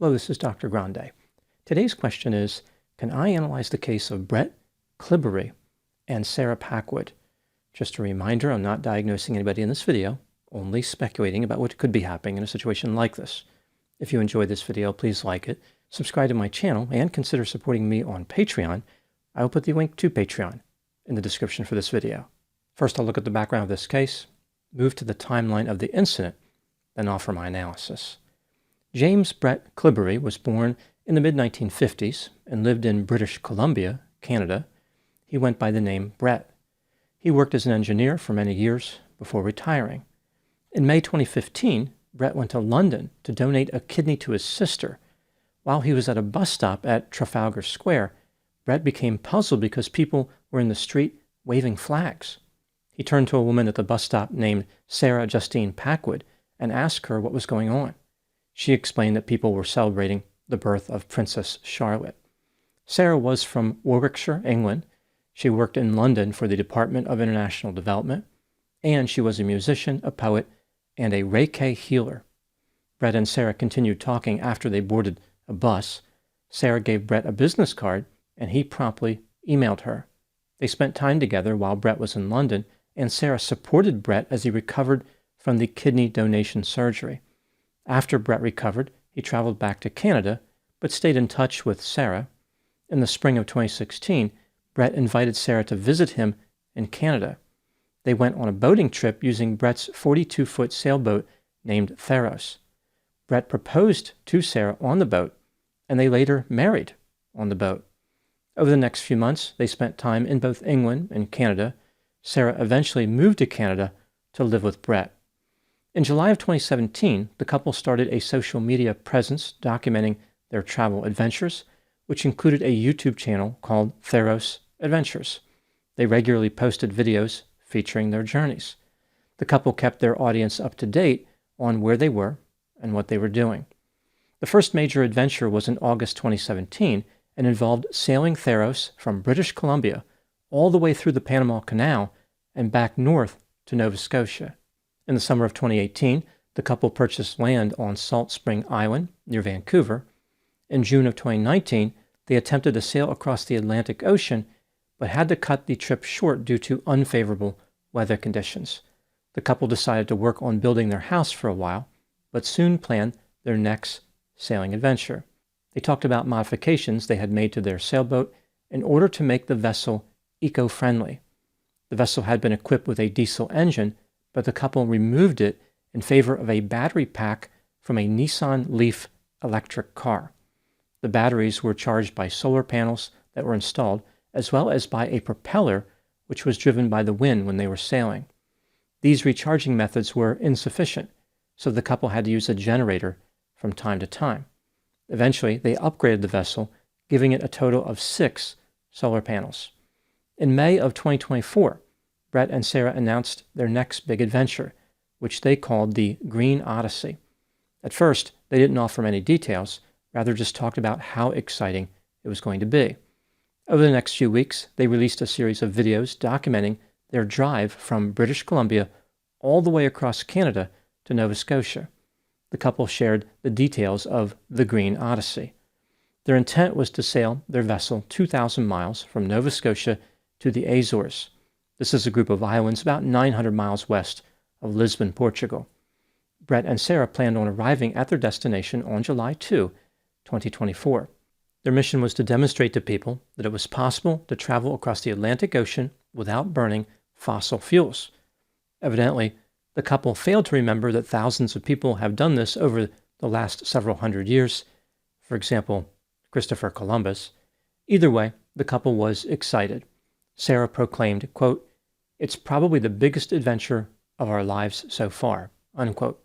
Hello, this is Dr. Grande. Today's question is, can I analyze the case of Brett Clibbery and Sarah Packwood? Just a reminder, I'm not diagnosing anybody in this video, only speculating about what could be happening in a situation like this. If you enjoyed this video, please like it, subscribe to my channel, and consider supporting me on Patreon. I will put the link to Patreon in the description for this video. First, I'll look at the background of this case, move to the timeline of the incident, then offer my analysis. James Brett Clibbery was born in the mid-1950s and lived in British Columbia, Canada. He went by the name Brett. He worked as an engineer for many years before retiring. In May 2015, Brett went to London to donate a kidney to his sister. While he was at a bus stop at Trafalgar Square, Brett became puzzled because people were in the street waving flags. He turned to a woman at the bus stop named Sarah Justine Packwood and asked her what was going on. She explained that people were celebrating the birth of Princess Charlotte. Sarah was from Warwickshire, England. She worked in London for the Department of International Development, and she was a musician, a poet, and a Reiki healer. Brett and Sarah continued talking after they boarded a bus. Sarah gave Brett a business card, and he promptly emailed her. They spent time together while Brett was in London, and Sarah supported Brett as he recovered from the kidney donation surgery. After Brett recovered, he traveled back to Canada, but stayed in touch with Sarah. In the spring of 2016, Brett invited Sarah to visit him in Canada. They went on a boating trip using Brett's 42-foot sailboat named Theros. Brett proposed to Sarah on the boat, and they later married on the boat. Over the next few months, they spent time in both England and Canada. Sarah eventually moved to Canada to live with Brett. In July of 2017, the couple started a social media presence documenting their travel adventures, which included a YouTube channel called Theros Adventures. They regularly posted videos featuring their journeys. The couple kept their audience up to date on where they were and what they were doing. The first major adventure was in August 2017 and involved sailing Theros from British Columbia all the way through the Panama Canal and back north to Nova Scotia. In the summer of 2018, the couple purchased land on Salt Spring Island near Vancouver. In June of 2019, they attempted to sail across the Atlantic Ocean, but had to cut the trip short due to unfavorable weather conditions. The couple decided to work on building their house for a while, but soon planned their next sailing adventure. They talked about modifications they had made to their sailboat in order to make the vessel eco-friendly. The vessel had been equipped with a diesel engine, but the couple removed it in favor of a battery pack from a Nissan Leaf electric car. The batteries were charged by solar panels that were installed, as well as by a propeller which was driven by the wind when they were sailing. These recharging methods were insufficient, so the couple had to use a generator from time to time. Eventually, they upgraded the vessel, giving it a total of 6 solar panels. In May of 2024, Brett and Sarah announced their next big adventure, which they called the Green Odyssey. At first, they didn't offer many details, rather just talked about how exciting it was going to be. Over the next few weeks, they released a series of videos documenting their drive from British Columbia all the way across Canada to Nova Scotia. The couple shared the details of the Green Odyssey. Their intent was to sail their vessel 2,000 miles from Nova Scotia to the Azores. This is a group of islands about 900 miles west of Lisbon, Portugal. Brett and Sarah planned on arriving at their destination on July 2, 2024. Their mission was to demonstrate to people that it was possible to travel across the Atlantic Ocean without burning fossil fuels. Evidently, the couple failed to remember that thousands of people have done this over the last several hundred years. For example, Christopher Columbus. Either way, the couple was excited. Sarah proclaimed, quote, "It's probably the biggest adventure of our lives so far," unquote.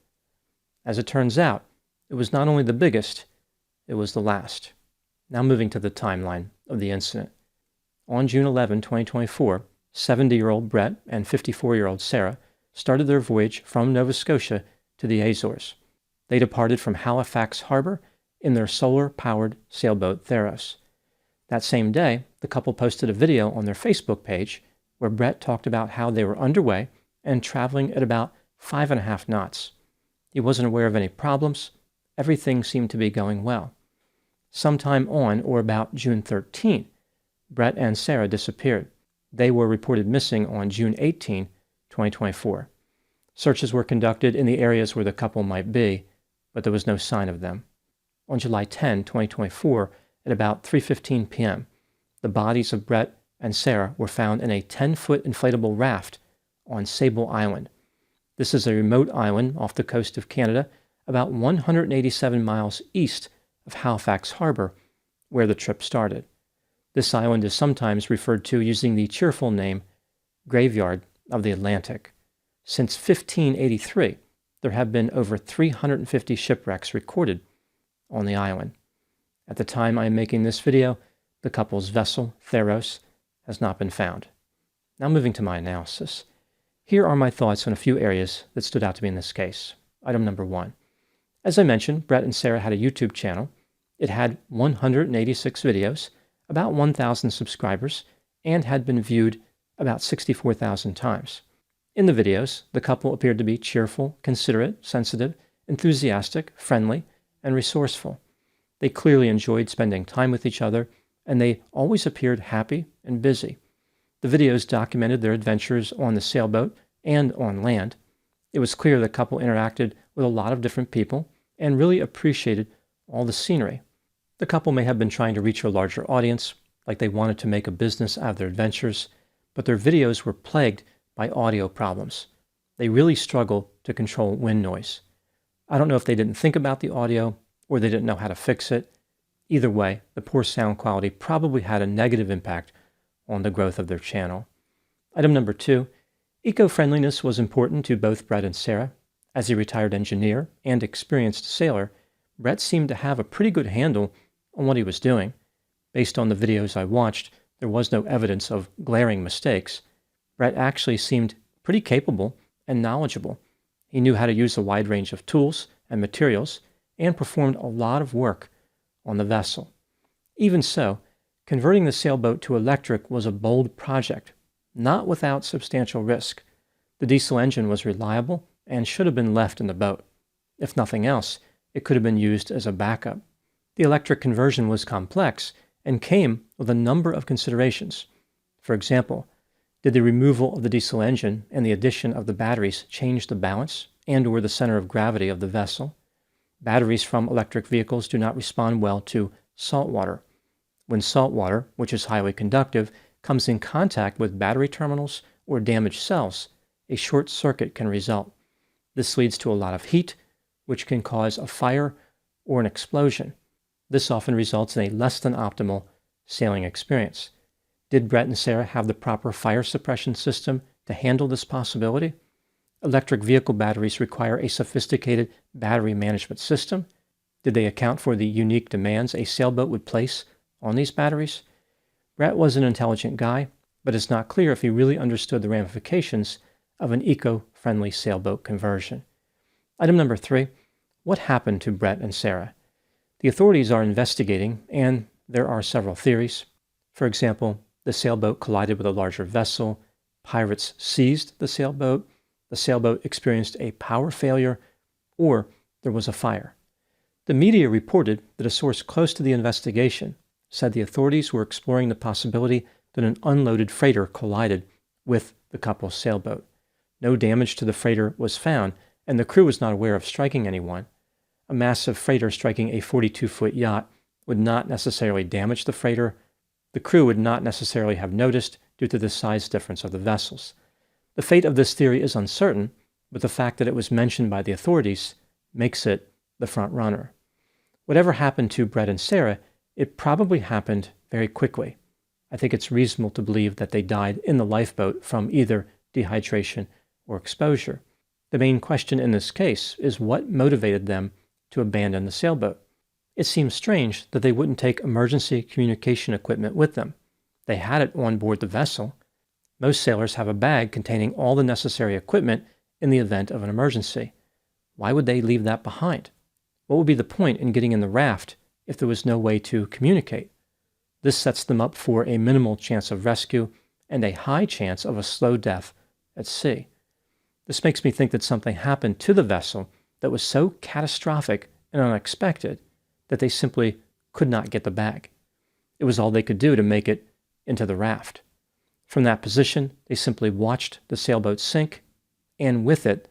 As it turns out, it was not only the biggest, it was the last. Now moving to the timeline of the incident. On June 11, 2024, 70-year-old Brett and 54-year-old Sarah started their voyage from Nova Scotia to the Azores. They departed from Halifax Harbor in their solar-powered sailboat Theros. That same day, the couple posted a video on their Facebook page where Brett talked about how they were underway and traveling at about 5.5 knots. He wasn't aware of any problems, everything seemed to be going well. Sometime on or about June 13, Brett and Sarah disappeared. They were reported missing on June 18, 2024. Searches were conducted in the areas where the couple might be, but there was no sign of them. On July 10, 2024, at about 3:15 p.m., the bodies of Brett and Sarah were found in a 10-foot inflatable raft on Sable Island. This is a remote island off the coast of Canada, about 187 miles east of Halifax Harbor, where the trip started. This island is sometimes referred to using the cheerful name Graveyard of the Atlantic. Since 1583, there have been over 350 shipwrecks recorded on the island. At the time I am making this video, the couple's vessel, Theros, has not been found. Now moving to my analysis. Here are my thoughts on a few areas that stood out to me in this case. Item number 1. As I mentioned, Brett and Sarah had a YouTube channel. It had 186 videos, about 1,000 subscribers, and had been viewed about 64,000 times. In the videos, the couple appeared to be cheerful, considerate, sensitive, enthusiastic, friendly, and resourceful. They clearly enjoyed spending time with each other, and they always appeared happy and busy. The videos documented their adventures on the sailboat and on land. It was clear the couple interacted with a lot of different people and really appreciated all the scenery. The couple may have been trying to reach a larger audience, like they wanted to make a business out of their adventures, but their videos were plagued by audio problems. They really struggled to control wind noise. I don't know if they didn't think about the audio or they didn't know how to fix it. Either way, the poor sound quality probably had a negative impact on the growth of their channel. Item number 2, eco-friendliness was important to both Brett and Sarah. As a retired engineer and experienced sailor, Brett seemed to have a pretty good handle on what he was doing. Based on the videos I watched, there was no evidence of glaring mistakes. Brett actually seemed pretty capable and knowledgeable. He knew how to use a wide range of tools and materials and performed a lot of work on the vessel. Even so, converting the sailboat to electric was a bold project, not without substantial risk. The diesel engine was reliable and should have been left in the boat. If nothing else, it could have been used as a backup. The electric conversion was complex and came with a number of considerations. For example, did the removal of the diesel engine and the addition of the batteries change the balance and/or the center of gravity of the vessel? Batteries from electric vehicles do not respond well to salt water. When salt water, which is highly conductive, comes in contact with battery terminals or damaged cells, a short circuit can result. This leads to a lot of heat, which can cause a fire or an explosion. This often results in a less than optimal sailing experience. Did Brett and Sarah have the proper fire suppression system to handle this possibility? Electric vehicle batteries require a sophisticated battery management system. Did they account for the unique demands a sailboat would place on these batteries? Brett was an intelligent guy, but it's not clear if he really understood the ramifications of an eco-friendly sailboat conversion. Item number 3, what happened to Brett and Sarah? The authorities are investigating, and there are several theories. For example, the sailboat collided with a larger vessel, pirates seized the sailboat experienced a power failure, or there was a fire. The media reported that a source close to the investigation said the authorities were exploring the possibility that an unloaded freighter collided with the couple's sailboat. No damage to the freighter was found, and the crew was not aware of striking anyone. A massive freighter striking a 42-foot yacht would not necessarily damage the freighter. The crew would not necessarily have noticed due to the size difference of the vessels. The fate of this theory is uncertain, but the fact that it was mentioned by the authorities makes it the front runner. Whatever happened to Brett and Sarah, it probably happened very quickly. I think it's reasonable to believe that they died in the lifeboat from either dehydration or exposure. The main question in this case is what motivated them to abandon the sailboat. It seems strange that they wouldn't take emergency communication equipment with them. They had it on board the vessel. Most sailors have a bag containing all the necessary equipment in the event of an emergency. Why would they leave that behind? What would be the point in getting in the raft if there was no way to communicate? This sets them up for a minimal chance of rescue and a high chance of a slow death at sea. This makes me think that something happened to the vessel that was so catastrophic and unexpected that they simply could not get the bag. It was all they could do to make it into the raft. From that position, they simply watched the sailboat sink, and with it,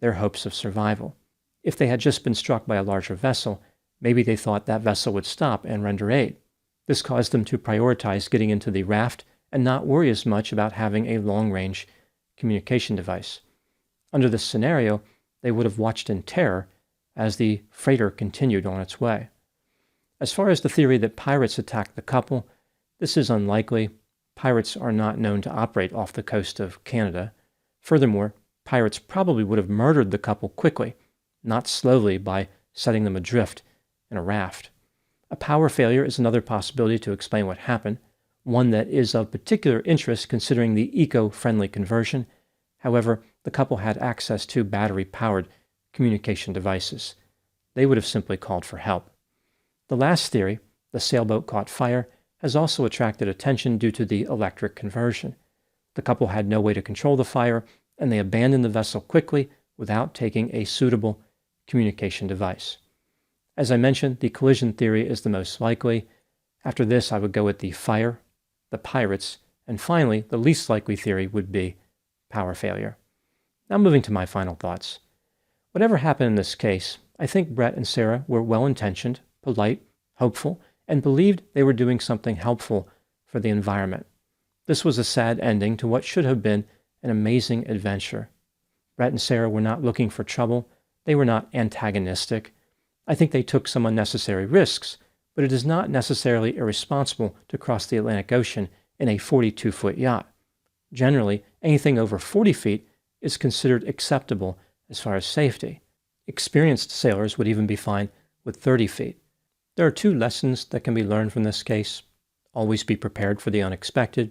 their hopes of survival. If they had just been struck by a larger vessel, maybe they thought that vessel would stop and render aid. This caused them to prioritize getting into the raft and not worry as much about having a long-range communication device. Under this scenario, they would have watched in terror as the freighter continued on its way. As far as the theory that pirates attacked the couple, this is unlikely. Pirates are not known to operate off the coast of Canada. Furthermore, pirates probably would have murdered the couple quickly, not slowly by setting them adrift in a raft. A power failure is another possibility to explain what happened, one that is of particular interest considering the eco-friendly conversion. However, the couple had access to battery-powered communication devices. They would have simply called for help. The last theory, the sailboat caught fire, has also attracted attention due to the electric conversion. The couple had no way to control the fire, and they abandoned the vessel quickly without taking a suitable communication device. As I mentioned, the collision theory is the most likely. After this, I would go with the fire, the pirates, and finally, the least likely theory would be power failure. Now moving to my final thoughts. Whatever happened in this case, I think Brett and Sarah were well-intentioned, polite, hopeful, and believed they were doing something helpful for the environment. This was a sad ending to what should have been an amazing adventure. Brett and Sarah were not looking for trouble. They were not antagonistic. I think they took some unnecessary risks, but it is not necessarily irresponsible to cross the Atlantic Ocean in a 42-foot yacht. Generally, anything over 40 feet is considered acceptable as far as safety. Experienced sailors would even be fine with 30 feet. There are two lessons that can be learned from this case. Always be prepared for the unexpected,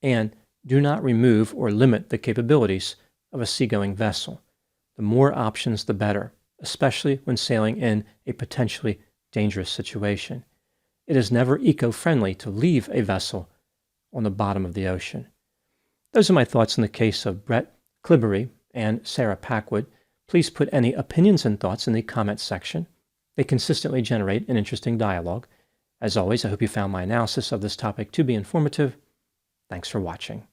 and do not remove or limit the capabilities of a seagoing vessel. The more options, the better, especially when sailing in a potentially dangerous situation. It is never eco-friendly to leave a vessel on the bottom of the ocean. Those are my thoughts in the case of Brett Clibbery and Sarah Packwood. Please put any opinions and thoughts in the comments section. They consistently generate an interesting dialogue. As always, I hope you found my analysis of this topic to be informative. Thanks for watching.